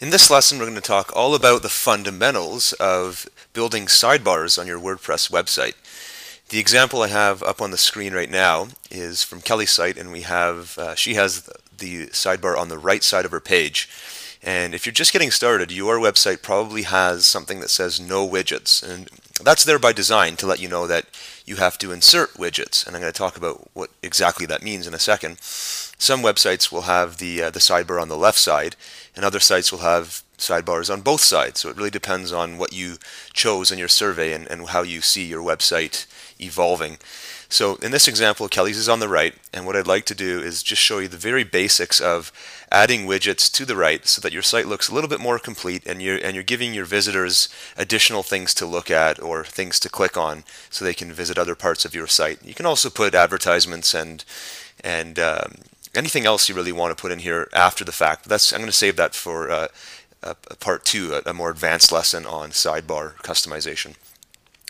In this lesson, we're going to talk all about the fundamentals of building sidebars on your WordPress website. The example I have up on the screen right now is from Kelly's site, and she has the sidebar on the right side of her page. And if you're just getting started, your website probably has something that says no widgets, and that's there by design to let you know that you have to insert widgets. And I'm going to talk about what exactly that means in a second. Some websites will have the sidebar on the left side, and other sites will have sidebars on both sides. So it really depends on what you chose in your survey and how you see your website evolving. So in this example, Kelly's is on the right, and what I'd like to do is just show you the very basics of adding widgets to the right so that your site looks a little bit more complete, and you're giving your visitors additional things to look at or things to click on so they can visit other parts of your site. You can also put advertisements and anything else you really want to put in here after the fact. I'm going to save that for part 2, a more advanced lesson on sidebar customization.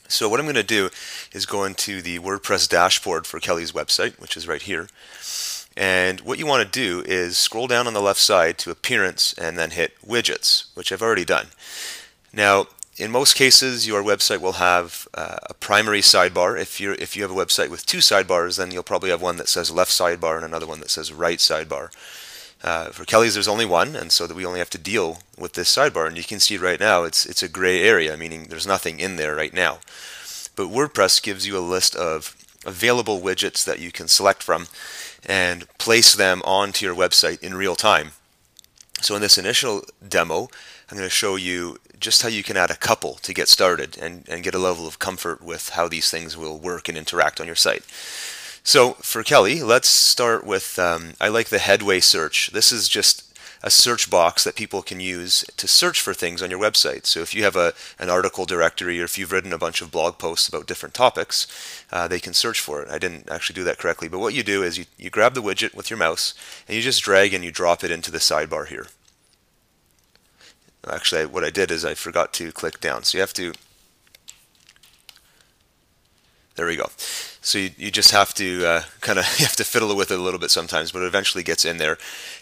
So what I'm going to do is go into the WordPress dashboard for Kelly's website, which is right here. And what you want to do is scroll down on the left side to Appearance and then hit Widgets, which I've already done. Now, in most cases, your website will have a primary sidebar. If you have a website with 2 sidebars, then you'll probably have one that says left sidebar and another one that says right sidebar. For Kelly's, there's only one, and so that we only have to deal with this sidebar. And you can see right now it's a gray area, meaning there's nothing in there right now. But WordPress gives you a list of available widgets that you can select from and place them onto your website in real time. So in this initial demo, I'm going to show you just how you can add a couple to get started and get a level of comfort with how these things will work and interact on your site. So for Kelly, let's start with, I like the headway search. This is just a search box that people can use to search for things on your website. So if you have an article directory, or if you've written a bunch of blog posts about different topics, they can search for it. I didn't actually do that correctly, but what you do is you grab the widget with your mouse and you just drag and you drop it into the sidebar here. Actually, what I did is I forgot to click down. So you have to, there we go. So you just have to you have to fiddle with it a little bit sometimes, but it eventually gets in there.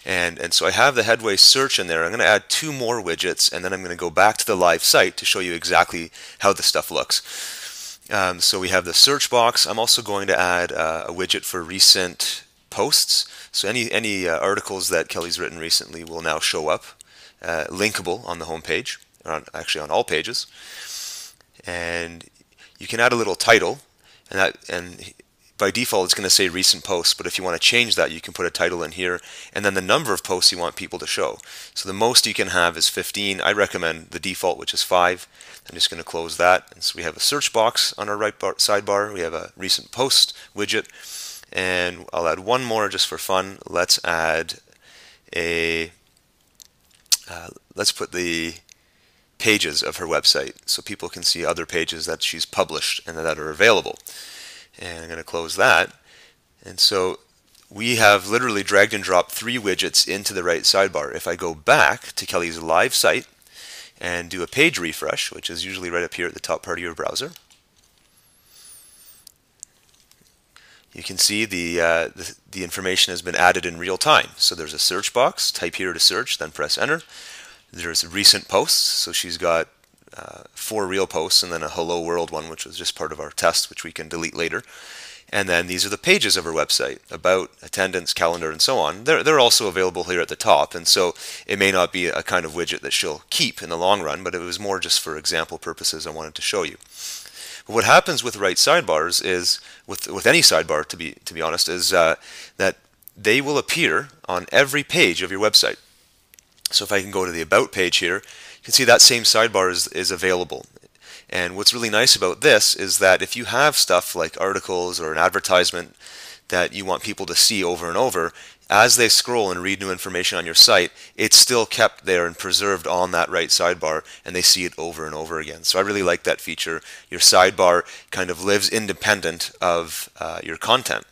And so I have the headway search in there. I'm going to add 2 more widgets, and then I'm going to go back to the live site to show you exactly how the stuff looks. So we have the search box. I'm also going to add a widget for recent posts. So any articles that Kelly's written recently will now show up, linkable on the home page, actually on all pages. And you can add a little title. And by default it's going to say recent posts, but if you want to change that, you can put a title in here and then the number of posts you want people to show. So the most you can have is 15. I recommend the default, which is 5. I'm just going to close that. And so we have a search box on our right sidebar. We have a recent post widget, and I'll add one more just for fun. Let's add let's put the pages of her website so people can see other pages that she's published and that are available. And I'm going to close that. And so we have literally dragged and dropped 3 widgets into the right sidebar. If I go back to Kelly's live site and do a page refresh, which is usually right up here at the top part of your browser, you can see the information has been added in real time. So there's a search box. Type here to search, then press enter. There's recent posts, so she's got 4 real posts and then a hello world one, which was just part of our test, which we can delete later. And then these are the pages of her website: about, attendance, calendar, and so on. They're also available here at the top, and so it may not be a kind of widget that she'll keep in the long run, but it was more just for example purposes I wanted to show you. But what happens with right sidebars is, with any sidebar to be honest, is that they will appear on every page of your website. So if I can go to the About page here, you can see that same sidebar is available. And what's really nice about this is that if you have stuff like articles or an advertisement that you want people to see over and over, as they scroll and read new information on your site, it's still kept there and preserved on that right sidebar, and they see it over and over again. So I really like that feature. Your sidebar kind of lives independent of your content.